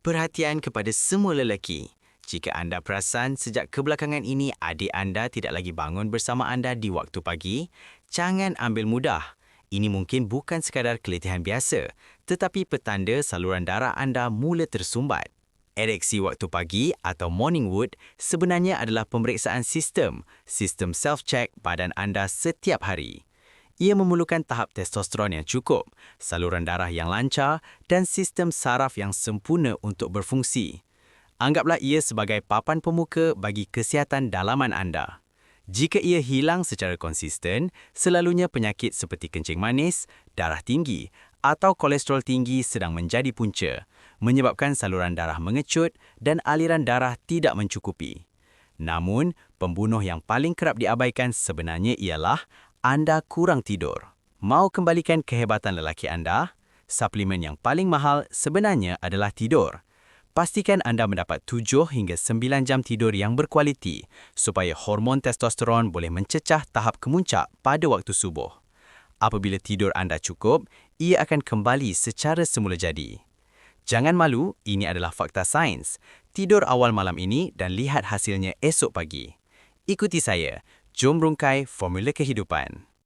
Perhatian kepada semua lelaki. Jika anda perasan sejak kebelakangan ini adik anda tidak lagi bangun bersama anda di waktu pagi, jangan ambil mudah. Ini mungkin bukan sekadar keletihan biasa, tetapi petanda saluran darah anda mula tersumbat. Ereksi waktu pagi atau morning wood sebenarnya adalah pemeriksaan sistem self-check badan anda setiap hari. Ia memerlukan tahap testosteron yang cukup, saluran darah yang lancar dan sistem saraf yang sempurna untuk berfungsi. Anggaplah ia sebagai papan pemuka bagi kesihatan dalaman anda. Jika ia hilang secara konsisten, selalunya penyakit seperti kencing manis, darah tinggi atau kolesterol tinggi sedang menjadi punca, menyebabkan saluran darah mengecut dan aliran darah tidak mencukupi. Namun, pembunuh yang paling kerap diabaikan sebenarnya ialah anda kurang tidur. Mau kembalikan kehebatan lelaki anda? Suplemen yang paling mahal sebenarnya adalah tidur. Pastikan anda mendapat 7 hingga 9 jam tidur yang berkualiti supaya hormon testosteron boleh mencecah tahap kemuncak pada waktu subuh. Apabila tidur anda cukup, ia akan kembali secara semula jadi. Jangan malu, ini adalah fakta sains. Tidur awal malam ini dan lihat hasilnya esok pagi. Ikuti saya. Jom rungkai formula kehidupan.